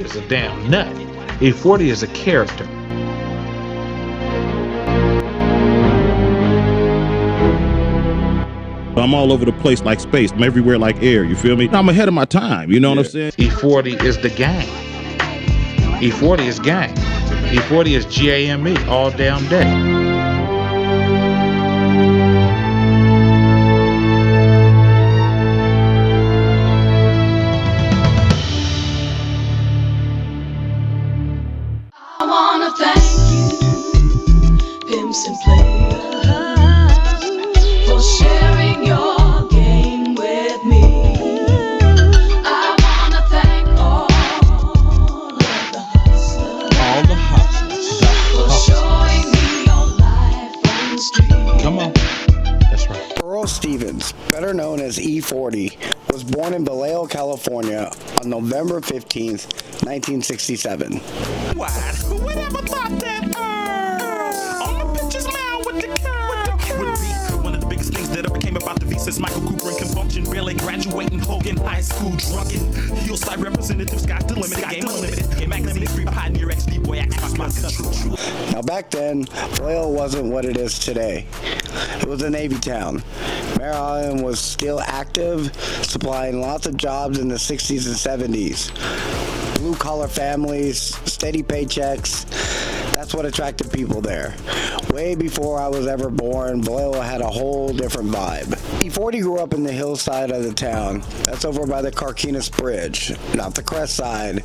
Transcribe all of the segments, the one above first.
is a damn nut. E-40 is a character. I'm all over the place like space. I'm everywhere like air. You feel me? I'm ahead of my time. You know what I'm saying? E-40 is the gang. E-40 is gang. E-40 is GAME all damn day. I wanna thank you, pimps and players, for sharing your game with me. I wanna thank all of the hustlers, for showing me your life on the street. Come on. That's right. Earl Stevens, better known as E-40, was born in Vallejo, California on November 15th, 1967. Whatever thought that on the bitch's mouth with the curve. Would be one of the biggest things that ever came about the V since Michael Cooper and Confunction. Barely graduating, Hogan High School drunken. Hillside representative, Scott Delimited, Game Unlimited. Game magazine, street pioneer, XD boy, act my country. Now back then, Vallejo wasn't what it is today. It was a Navy town. Mare Island was still active, supplying lots of jobs in the 60s and 70s. Blue-collar families, steady paychecks. That's what attracted people there. Way before I was ever born, Vallejo had a whole different vibe. E-40 grew up in the hillside of the town. That's over by the Carquinez Bridge, not the crest side,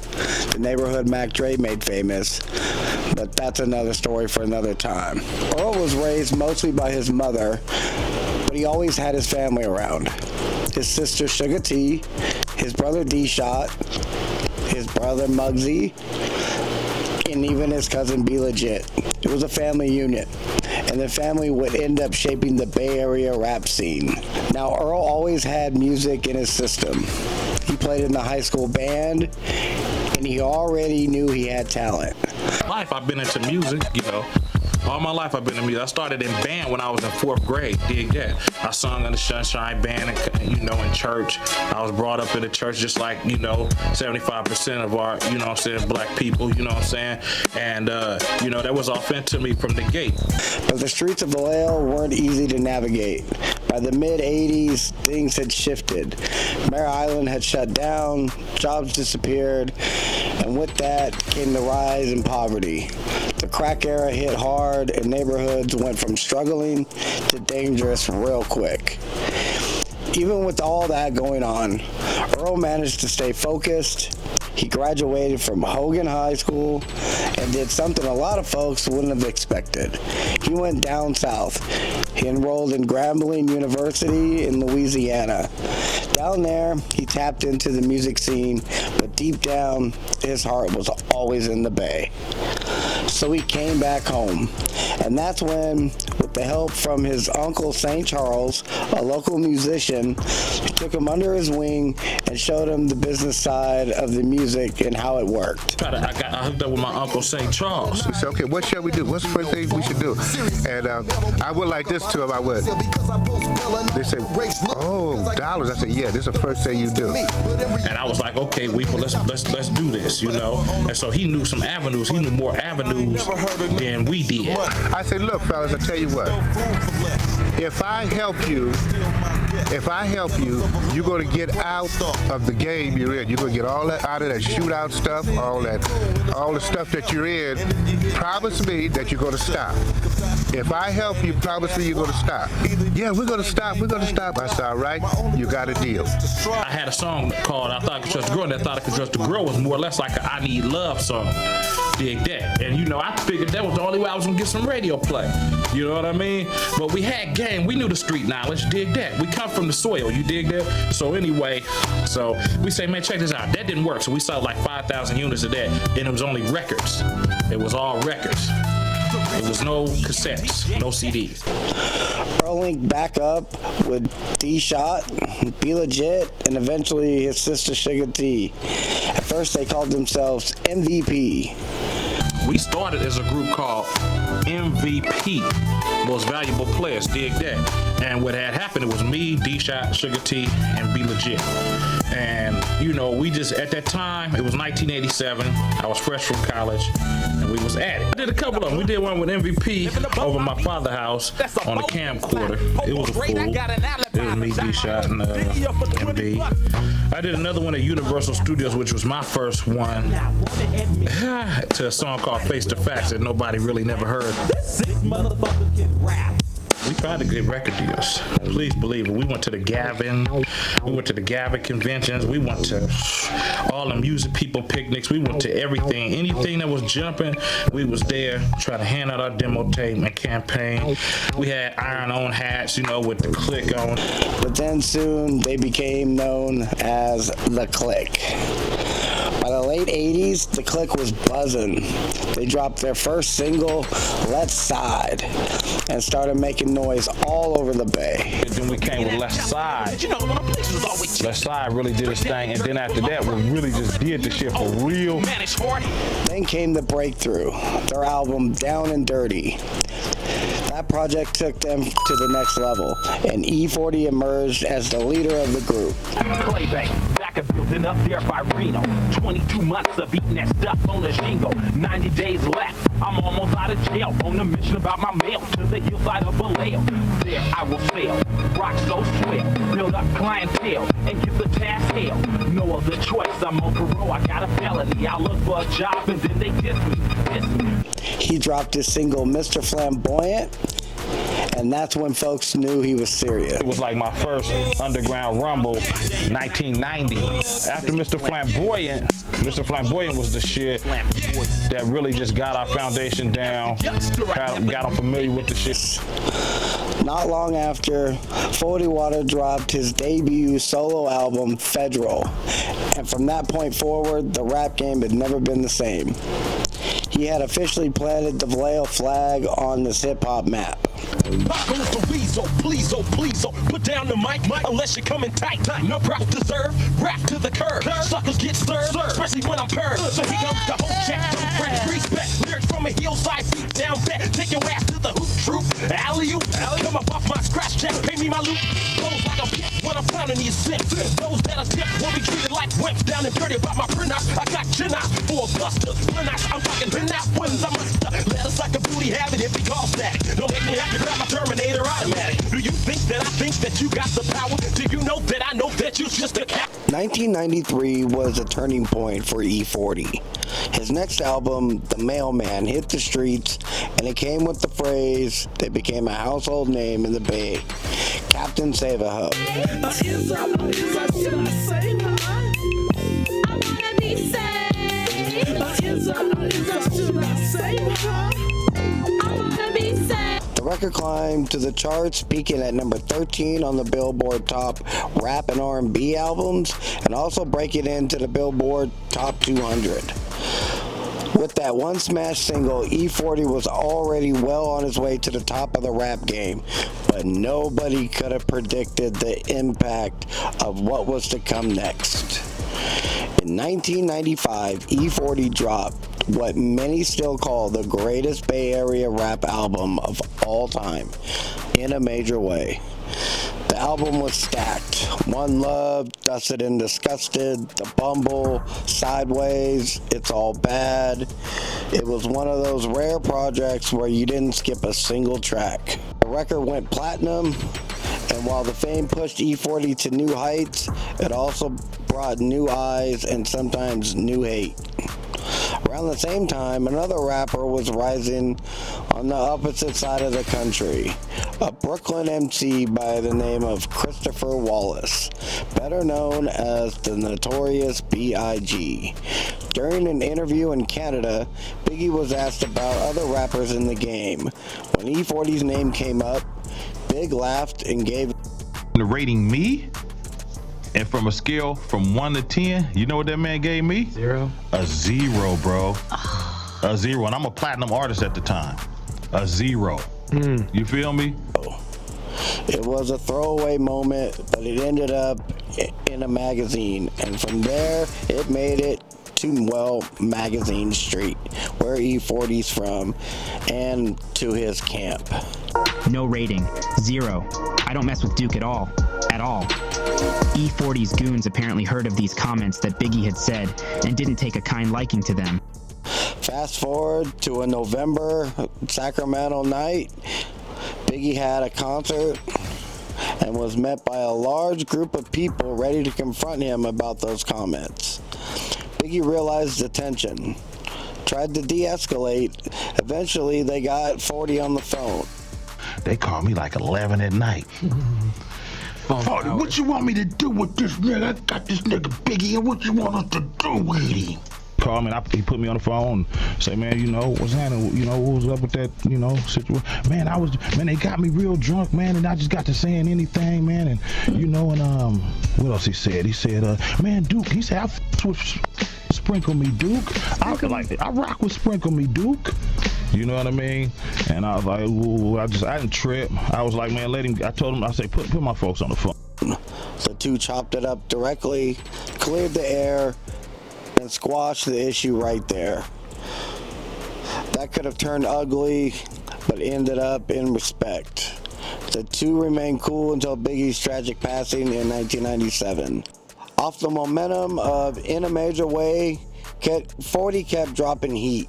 the neighborhood Mac Dre made famous. But that's another story for another time. Earl was raised mostly by his mother, but he always had his family around. His sister Sugar T, his brother D-Shot, his brother Muggsy, and even his cousin B Legit. It was a family unit, and the family would end up shaping the Bay Area rap scene. Now, Earl always had music in his system. He played in the high school band, and he already knew he had talent. Life, I've been into music, you know. All my life I've been in music. I started in band when I was in 4th grade. Dig that. I sung in the Sunshine Band, and, you know, in church. I was brought up in the church just like, you know, 75% of our, you know what I'm saying, black people, you know what I'm saying? And, you know, that was all fed to me from the gate. But the streets of Vallejo weren't easy to navigate. By the mid-'80s, things had shifted. Mare Island had shut down, jobs disappeared, and with that came the rise in poverty. The crack era hit hard, and neighborhoods went from struggling to dangerous real quick. Even with all that going on, Earl managed to stay focused. He graduated from Hogan High School and did something a lot of folks wouldn't have expected. He went down south. He enrolled in Grambling University in Louisiana. Down there, he tapped into the music scene, but deep down, his heart was always in the Bay. So he came back home. And that's when, with the help from his uncle St. Charles, a local musician, he took him under his wing and showed him the business side of the music and how it worked. I hooked up with my uncle St. Charles. We said, okay, what shall we do? What's the first thing we should do? And I went like this to him, I would. They said, oh, dollars. I said, yeah, this is the first thing you do. And I was like, okay, Weeple, let's do this, you know? And so he knew some avenues. He knew more avenues than we did. I said, look, fellas, I tell you what. If I help you, you're going to get out of the game you're in. You're going to get all that out of that shootout stuff, all the stuff that you're in. Promise me that you're going to stop. If I help you, promise me you're going to stop. Yeah, we're going to stop. I said, all right, you got a deal. I had a song called I Thought I Could Trust a Girl, and I Thought I Could Trust a Girl was more or less like an I Need Love song. Dig that. And, you know, I figured that was the only way I was going to get some radio play. You know what I mean? But we had game. We knew the street knowledge. Dig that. We come from the soil. You dig that? So anyway, so we say, man, check this out. That didn't work. So we sold like 5,000 units of that. And it was only records. It was all records. It was no cassettes, no CDs. Earl linked back up with D-Shot, B Legit, and eventually his sister Sugar T. At first they called themselves MVP. We started as a group called MVP, Most Valuable Players, dig that. And what had happened, it was me, D-Shot, Sugar T, and Be Legit. And, you know, we just, at that time, it was 1987. I was fresh from college, and we was at it. I did a couple of them. We did one with MVP over my father's house on the camcorder. It was a fool. It was me, D-Shot, and B. I did another one at Universal Studios, which was my first one, to a song called Face to Facts that nobody really never heard. We tried to get record deals. Please believe it. We went to the Gavin. We went to the Gavin conventions. We went to all the music people picnics. We went to everything. Anything that was jumping, we was there trying to hand out our demo tape and campaign. We had iron-on hats, you know, with the click on. But then soon they became known as The Click. By the late 80s, The Click was buzzing. They dropped their first single, Let's Side, and started making noise all over the Bay. Then we came with Let's Side. Let's Side really did its thing, and then after that, we really just did the shit for real. Then came the breakthrough, their album Down and Dirty. That project took them to the next level, and E-40 emerged as the leader of the group. Playback, back and building up there by Reno. 22 months of eating that stuff on the shingle. 90 days left, I'm almost out of jail. On a mission about my mail to the hillside of Vallejo. There I will sail, rock so swell, build up clientele, and give the task hell. No other choice, I'm on parole, I got a felony. I look for a job and then they diss me. He dropped his single Mr. Flamboyant, and that's when folks knew he was serious. It was like my first underground rumble, 1990. After Mr. Flamboyant was the shit that really just got our foundation down, got them familiar with the shit. Not long after, 40 Water dropped his debut solo album, Federal, and from that point forward, the rap game had never been the same. He had officially planted the Vallejo flag on this hip-hop map. Please, put down the mic, unless you're coming tight. No props deserved, rap to the curb. Suckers get served, especially when I'm curved. So here comes the whole check, fresh respect. Lyrics from a hillside, beat down back. Take your ass to the hoop troop. Alley-oop, come up off my scratch check, pay me my loot. Blows like a pit when I'm pounding these six. Those that are tip will be treated like wimps. Down and dirty about my printouts. I got chin-outs for a buster. Printouts, I'm talking pin-out ones. I must let us like a booty habit if he calls that. Don't make me have to grab my Terminator automatic. Do you think that I think that you got the power? Do you know that I know that you're just a cat? 1993 was a turning point for E-40. His next album, The Mailman, hit the streets, and it came with the phrase that became a household name in the Bay, Captain Save a Hub. The record climbed to the charts, peaking at number 13 on the Billboard Top Rap and R&B albums, and also breaking into the Billboard Top 200. With that one smash single, E-40 was already well on his way to the top of the rap game, but nobody could have predicted the impact of what was to come next. In 1995, E-40 dropped what many still call the greatest Bay Area rap album of all time, In a Major Way. The album was stacked. One Love, Dusted and Disgusted, The Bumble, Sideways, It's All Bad. It was one of those rare projects where you didn't skip a single track. The record went platinum, and while the fame pushed E-40 to new heights, it also brought new eyes and sometimes new hate. Around the same time, another rapper was rising on the opposite side of the country, a Brooklyn MC by the name of Christopher Wallace, better known as the Notorious B.I.G. During an interview in Canada, Biggie was asked about other rappers in the game. When E-40's name came up, Big laughed and gave The rating me, and from a scale from 1 to 10, you know what that man gave me? 0. A 0, bro. A 0, and I'm a platinum artist at the time. A 0. You feel me? It was a throwaway moment, but it ended up in a magazine, and from there, it made it to, well, Magazine Street, where E-40's from, and to his camp. No rating. 0. I don't mess with Duke at all. At all. E-40's goons apparently heard of these comments that Biggie had said and didn't take a kind liking to them. Fast forward to a November Sacramento night. Biggie had a concert and was met by a large group of people ready to confront him about those comments. Biggie realized the tension, tried to de-escalate. Eventually, they got 40 on the phone. They called me like 11 at night. Forty, what you want me to do with this nigga? I got this nigga Biggie, and what you want us to do with him? Call me, and he put me on the phone, say, man, you know, what's happening? You know, what was up with that, you know, situation? Man, they got me real drunk, man, and I just got to saying anything, man, and, you know, and, what else he said? He said, man, Duke, he said, I f*** with Sprinkle Me Duke. I rock with Sprinkle Me Duke. You know what I mean? And I was like, ooh, I didn't trip. I was like, man, let him, I told him, I said, put my folks on the phone. The two chopped it up directly, cleared the air, and squashed the issue right there. That could have turned ugly, but ended up in respect. The two remained cool until Biggie's tragic passing in 1997. Off the momentum of In a Major Way, 40 kept dropping heat.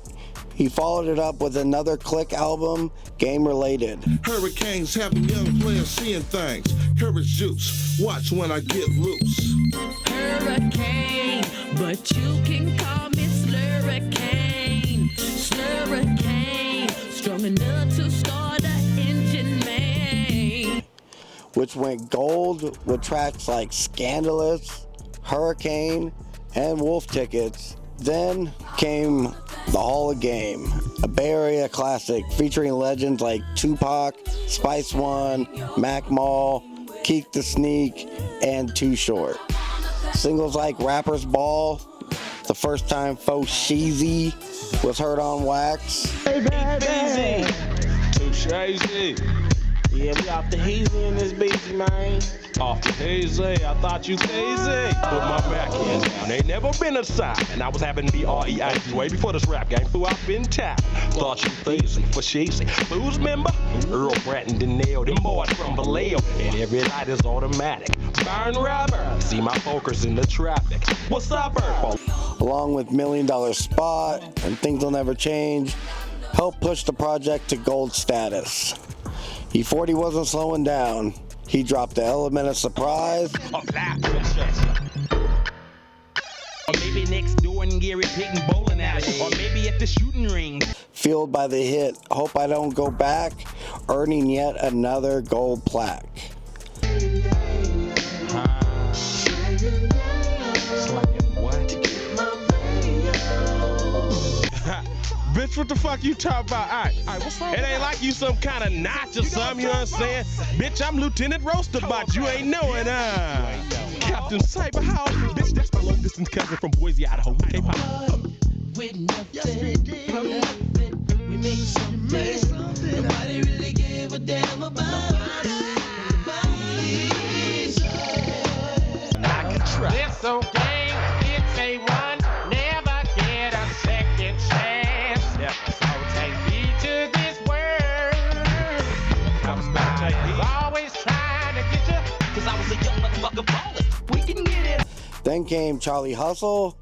He followed it up with another Click album, game-related. Hurricanes have young players seeing things. Courage juice, watch when I get loose. Hurricane, but you can call me Slurricane. Slurricane, strong enough to start an engine, man. Which went gold with tracks like Scandalous, Hurricane, and Wolf Tickets. Then came The Hall of Game, a Bay Area classic featuring legends like Tupac, Spice One, Mac Mall, Keek the Sneak, and Too Short. Singles like Rapper's Ball, the first time Faux Sheezy was heard on wax. Hey, baby. Too shazy. Yeah, we off the hazy in this baby, man. Off the hazy, I thought you crazy. Put my backhand down, ain't never been a sign. And I was having B-R-E-I-G way before this rap game. Fool, I've been tapped. Thought you crazy for cheesy. Who's member? Earl Bratton, Denell, them boys from Vallejo. And every light is automatic. Burn rubber. See my focus in the traffic. What's up, Earl? Along with $1 Million Spot and Things Will Never Change, helped push the project to gold status. E-40 wasn't slowing down. He dropped the element of surprise. Or maybe next door in Gary Payton bowling alley. Or maybe at the shooting range. Fueled by the hit Hope I Don't Go Back, earning yet another gold plaque. Bitch, what the fuck you talking about? All right, what's wrong? It ain't like you some kind of notch or something, you know what I'm saying? Bitch, I'm Lieutenant Roaster, but you ain't knowing, Captain Cyberhouse. Bitch, that's my long distance cousin from Boise, Idaho. K-pop. With nothing, we made something. Nobody really gave a damn about it. I can try. It's okay, it's A1. Never get a second chance. So take heed to this word. Always trying to get you. Cause I was a young motherfucker ballin'. We can get it. Then came Charlie Hustle.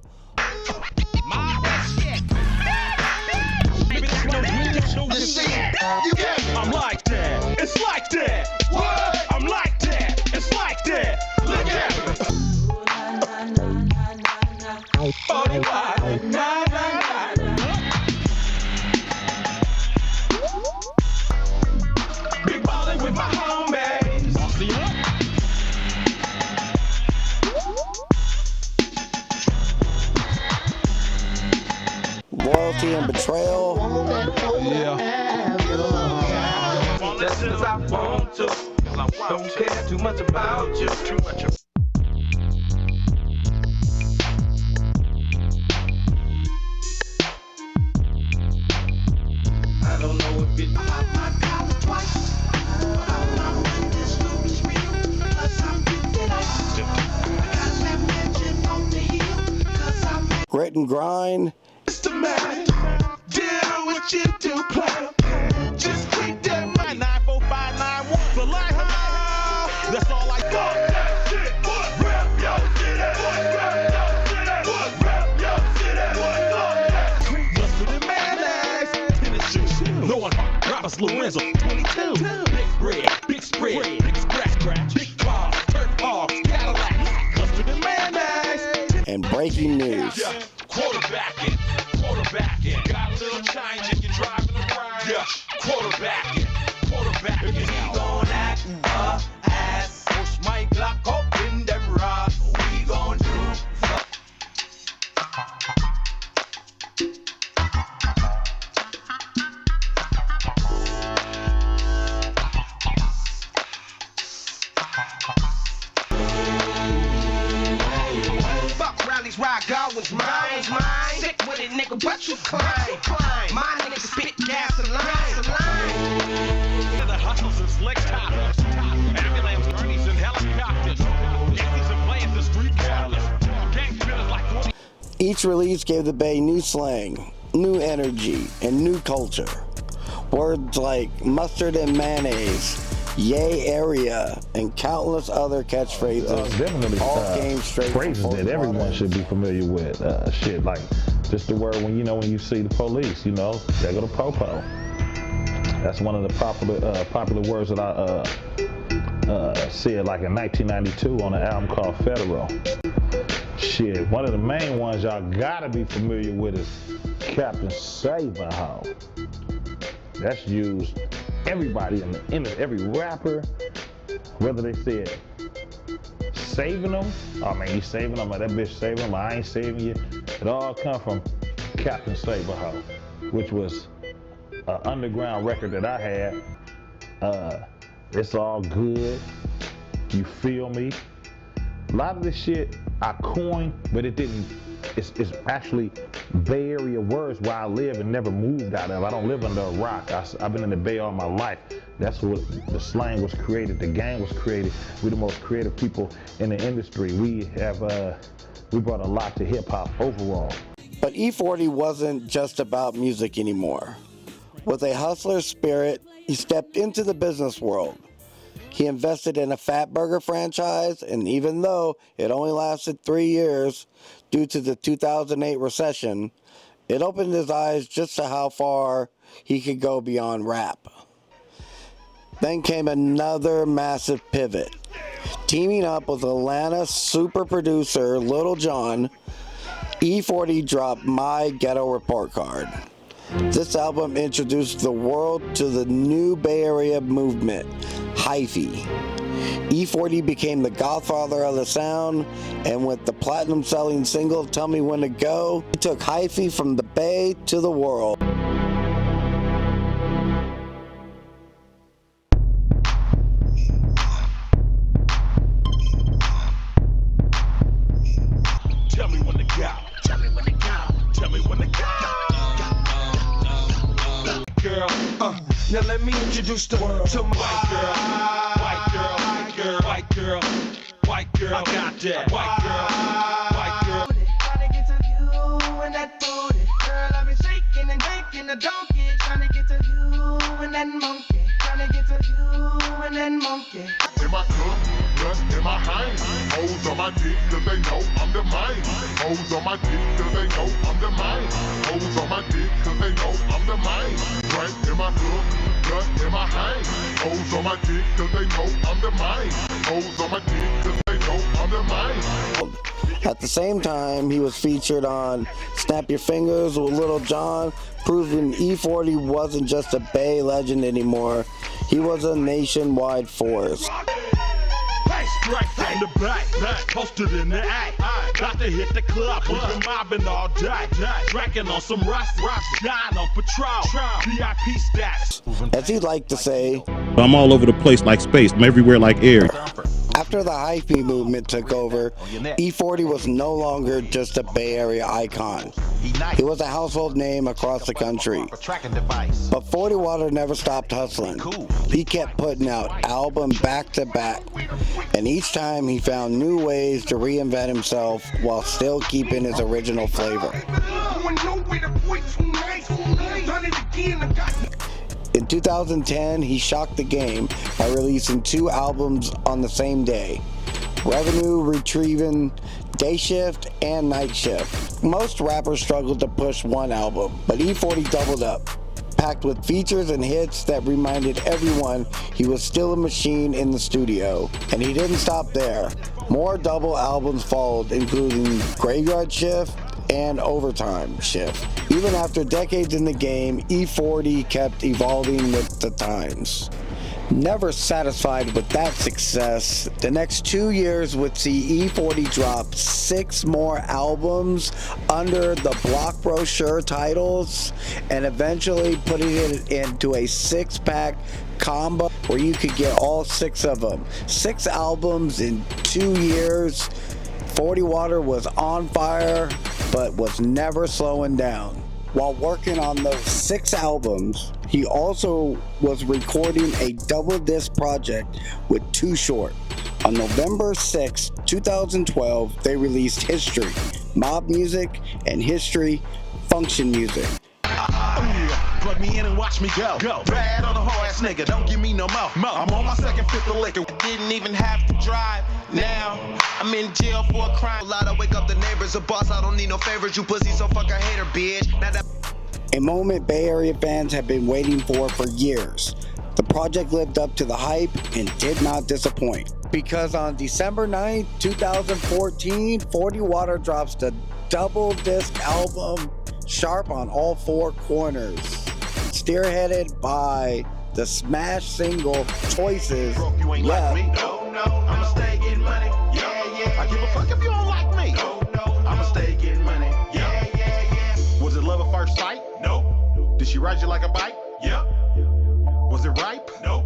I'm like that. It's like that. What? I'm like that. It's like that. Look at me. 45. Nah. Big ballin' with my homies. I'll see ya. Loyalty and Betrayal. Yeah. Just as I want to. Don't care too much about you. Too much. I don't know if it. I got it twice. I'm with this loose real. Plus I'm getting nice. I got that mention on the heel. Cause I'm Grit and Grind. Mr. Man. Do what you do, player. Just keep that mind. 945. Dallas, Lorenzo, 22. Big bread, big spread, big scratch, big cars, turf hogs, Cadillacs, mustard and mayonnaise. And breaking news. Yeah, quarterbacking. Got a little change and you're driving around. Yeah, quarterbacking. We gon' act a ass. Push my Glock up in them rocks. We gon' do Fuck rallies, ride Godwin's mine. Sick with it, nigga, but you climb. My nigga spit gasoline. the hustles and slick tops. Ambulance gurneys and helicopters. Yankees and playing the street catalyst. Gang spitters like Each release gave the Bay new slang, new energy, and new culture. Words like mustard and mayonnaise, yay area, and countless other catchphrases Definitely all came straight from phrases Fort that everyone Lauderdale. should be familiar with. Shit like just the word when you see the police, there go the popo. That's one of the popular words that I said like in 1992 on an album called Federal. Shit, one of the main ones y'all gotta be familiar with is Captain Saberho. That's used everybody every rapper, whether they said saving them, oh man, you saving them, or that bitch saving them, I ain't saving you. It all come from Captain Saberho, which was an underground record that I had. It's all good, you feel me? A lot of this shit I coined, but it didn't. It's actually Bay Area words where I live and never moved out of. I don't live under a rock. I've been in the Bay all my life. That's what the slang was created. The game was created. We're the most creative people in the industry. We brought a lot to hip hop overall. But E-40 wasn't just about music anymore. With a hustler's spirit, he stepped into the business world. He invested in a Fat Burger franchise, and even though it only lasted 3 years due to the 2008 recession, it opened his eyes just to how far he could go beyond rap. Then came another massive pivot. Teaming up with Atlanta super producer Lil Jon, E-40 dropped My Ghetto Report Card. This album introduced the world to the new Bay Area movement, Hyphy. E-40 became the godfather of the sound, and with the platinum-selling single Tell Me When to Go, he took Hyphy from the Bay to the world. tell me when to go. Tell me when to go. Tell me when to go. Girl, now let me introduce the world to my white girl. White girl, white girl, white girl, white girl. I got that. White girl, white girl. Trying to get to you and that booty. Girl, I've been shaking and making a donkey. Trying to get to you and that monkey. Trying to get to you and that monkey. In my cup, blood in my hand. Hoes on my dick cause they know I'm the man. Hoes on my dick cause they know I'm the man. Hoes on my dick cause they know I'm the man. Drink in my cup, blood in my hand. Hoes on my dick cause they know I'm the man. Hoes on my dick cause they know I'm the man. At the same time, he was featured on Snap Your Fingers with Lil Jon, proving E-40 wasn't just a Bay legend anymore. He was a nationwide force. Strike from the back, posted in the act. Got to hit the club, we've been mobbing all day. Drinking on some rust, dying on patrol. VIP status. As he liked to say, I'm all over the place like space. I'm everywhere like air. after the Hyphy movement took over, E-40 was no longer just a Bay Area icon. He was a household name across the country. But 40 Water never stopped hustling. He kept putting out album back to back, and each time he found new ways to reinvent himself while still keeping his original flavor. In 2010, he shocked the game by releasing 2 albums on the same day, Revenue Retrieving Day Shift and Night Shift. Most rappers struggled to push one album, but E-40 doubled up, packed with features and hits that reminded everyone he was still a machine in the studio. And he didn't stop there. More double albums followed, including Graveyard Shift and Overtime Shift. Even after decades in the game, E-40 kept evolving with the times. Never satisfied with that success, the next 2 years would see E-40 drop 6 more albums under the block brochure titles, and eventually putting it into a 6-pack combo where you could get all 6 of them. 6 albums in 2 years. 40 Water was on fire, but was never slowing down. While working on those 6 albums, he also was recording a double disc project with Too Short. On November 6, 2012, they released History, Mob Music, and History, Function Music. Plug me in and watch me go. Bad on a whole ass nigga, don't give me no more. I'm on my second fifth of liquor. Didn't even have to drive. Now I'm in jail for a crime. A lot of wake up the neighbors. A boss, I don't need no favors. You pussy, so fuck a hater, bitch. Now that a moment Bay Area fans have been waiting for years. The project lived up to the hype and did not disappoint. Because on December 9th, 2014, 40 Water drops the double disc album Sharp on All 4 Corners, spearheaded by the smash single Choices. Broke, you ain't like me. No, I'ma stay getting money. Yeah. I give a fuck if you don't like me. No, I'ma stay getting money. Yeah. Was it love at first sight? No. Did she ride you like a bike? Yeah. Was it ripe? No.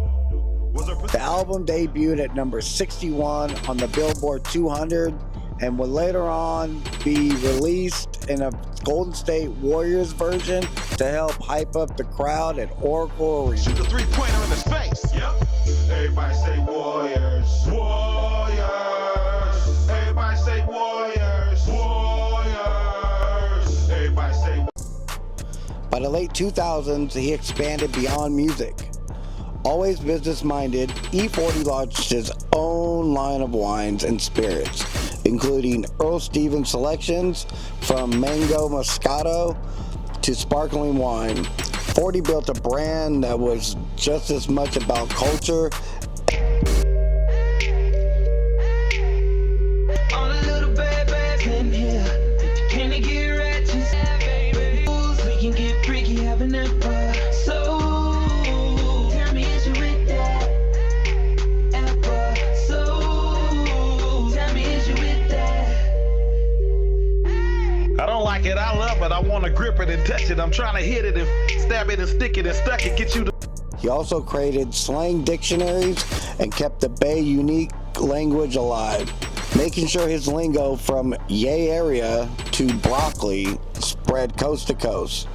Was it? The album debuted at number 61 on the Billboard 200 and would later on be released in a Golden State Warriors version to help hype up the crowd at Oracle Arena. Shoot the 3-pointer in his face. Yep. Everybody say Warriors. Warriors. Everybody say Warriors. Warriors. Everybody say. By the late 2000s, he expanded beyond music. Always business-minded, E-40 launched his own line of wines and spirits, including Earl Stevens selections from Mango Moscato to sparkling wine. 40 built a brand that was just as much about culture. all the little bad bags in here. Can they get ratchet? Baby, we can get freaky having that fun. So tell me, is you with that? So tell me, is you with that? I don't like it, I love it, I want to grip it and touch it. I'm trying to hit it and stab it and stick it and stuck it, get you to. He also created slang dictionaries and kept the Bay unique language alive, making sure his lingo from Yay area to broccoli spread coast to coast.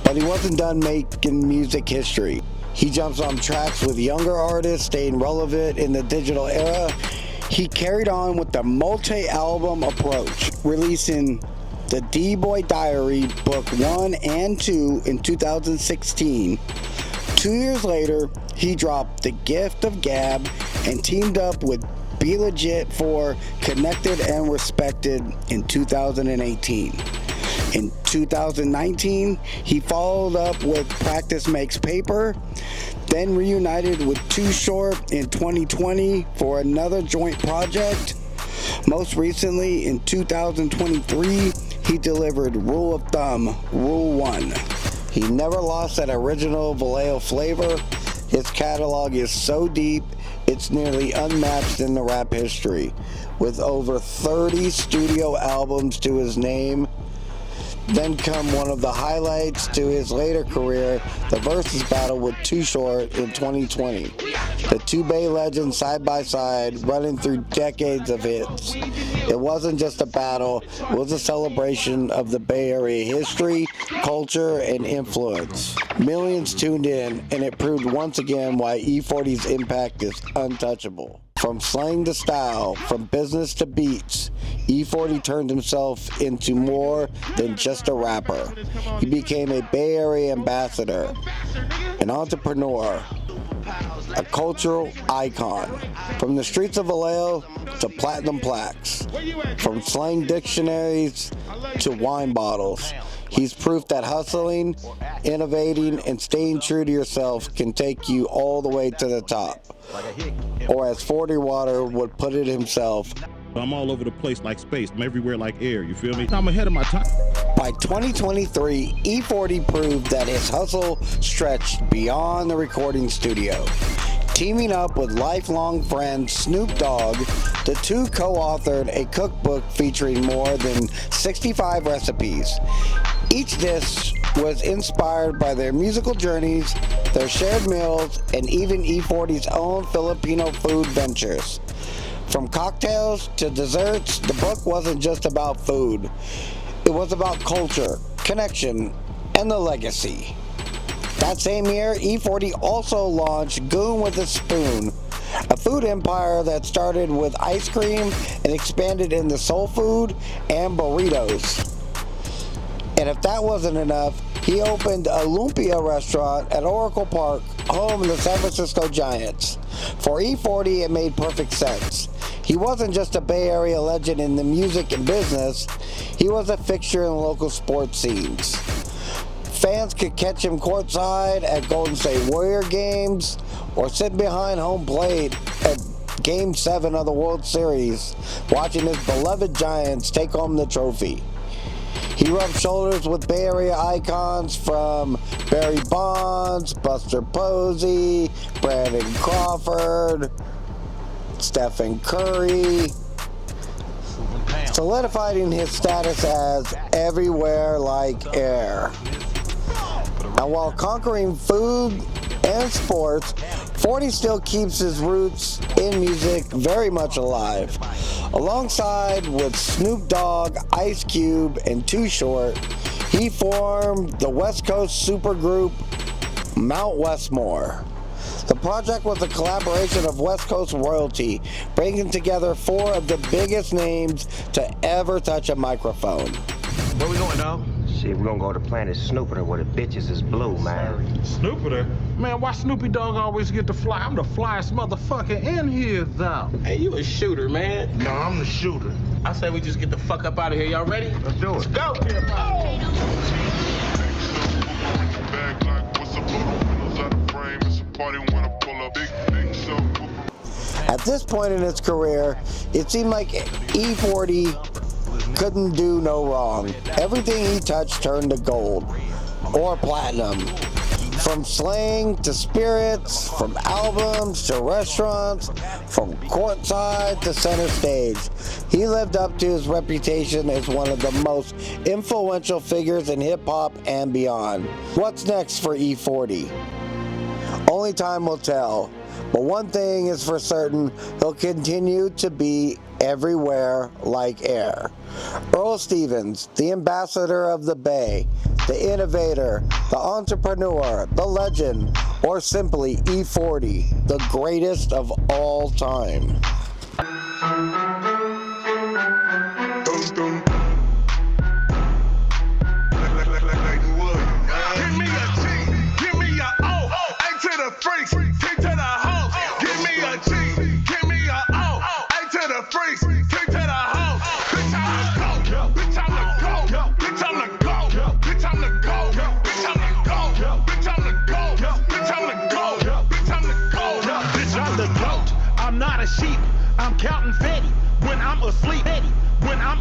But he wasn't done making music history. He jumps on tracks with younger artists, staying relevant in the digital era. He carried on with the multi-album approach, releasing the D-Boy Diary Book 1 and 2 in 2016. 2 years later, he dropped The Gift of Gab and teamed up with Be Legit for Connected and Respected in 2018. In 2019, he followed up with Practice Makes Paper, then reunited with Too Short in 2020 for another joint project. Most recently, in 2023, he delivered Rule of Thumb, Rule 1. He never lost that original Vallejo flavor. His catalog is so deep, it's nearly unmatched in the rap history, with over 30 studio albums to his name. Then come one of the highlights to his later career, the Versus battle with Too Short in 2020. The two Bay legends side by side, running through decades of hits. It wasn't just a battle, it was a celebration of the Bay Area history, culture, and influence. Millions tuned in, and it proved once again why E-40's impact is untouchable. From slang to style, from business to beats, E-40 turned himself into more than just a rapper. He became a Bay Area ambassador, an entrepreneur, a cultural icon. From the streets of Vallejo to platinum plaques, from slang dictionaries to wine bottles, He's proof that hustling, innovating, and staying true to yourself can take you all the way to the top. Or as 40 Water would put it himself, I'm all over the place like space. I'm everywhere like air. You feel me? I'm ahead of my time. by 2023, E-40 proved that his hustle stretched beyond the recording studio. Teaming up with lifelong friend Snoop Dogg, the two co-authored a cookbook featuring more than 65 recipes. Each dish was inspired by their musical journeys, their shared meals, and even E-40's own Filipino food ventures. From cocktails to desserts, the book wasn't just about food. It was about culture, connection, and the legacy. That same year, E-40 also launched Goon with a Spoon, a food empire that started with ice cream and expanded into soul food and burritos. And if that wasn't enough, he opened a lumpia restaurant at Oracle Park, home of the San Francisco Giants. For E-40, it made perfect sense. He wasn't just a Bay Area legend in the music and business, he was a fixture in local sports scenes. Fans could catch him courtside at Golden State Warrior games or sit behind home plate at Game 7 of the World Series, watching his beloved Giants take home the trophy. He rubbed shoulders with Bay Area icons from Barry Bonds, Buster Posey, Brandon Crawford, Stephen Curry, solidifying his status as everywhere like air. And while conquering food and sports, 40 still keeps his roots in music very much alive. Alongside with Snoop Dogg, Ice Cube, and Too Short, he formed the West Coast supergroup Mount Westmore. The project was a collaboration of West Coast royalty, bringing together four of the biggest names to ever touch a microphone. Where we going, dog? Shit, we're gonna go to Planet Snoopiter where the bitches is blue, man. Snoopiter? Man, why Snoopy Dogg always get to fly? I'm the flyest motherfucker in here, though. Hey, you a shooter, man. No, I'm the shooter. I say we just get the fuck up out of here. Y'all ready? Let's do it. Let's go. At this point in his career, it seemed like E-40 couldn't do no wrong. Everything he touched turned to gold or platinum. From Slang to spirits, from albums to restaurants, from courtside to center stage. He lived up to his reputation as one of the most influential figures in hip-hop and beyond. What's next for E-40? Only time will tell. But one thing is for certain, he'll continue to be everywhere like air. Earl Stevens, the ambassador of the Bay, the innovator, the entrepreneur, the legend, or simply E-40, the greatest of all time. Give me a G, give me a O, A to the freaks, T to the hoes. Give me a G, give me a O, A to the freaks, T to the hoes. Bitch, I'm the go, bitch, I'm the go, bitch, I'm the go, bitch, I'm the go, bitch, I'm the go, bitch, I'm the go, bitch, I'm the go, bitch, I'm the go, Bitch, I'm the goat. I'm not a sheep. I'm counting fatty when I'm asleep. When I'm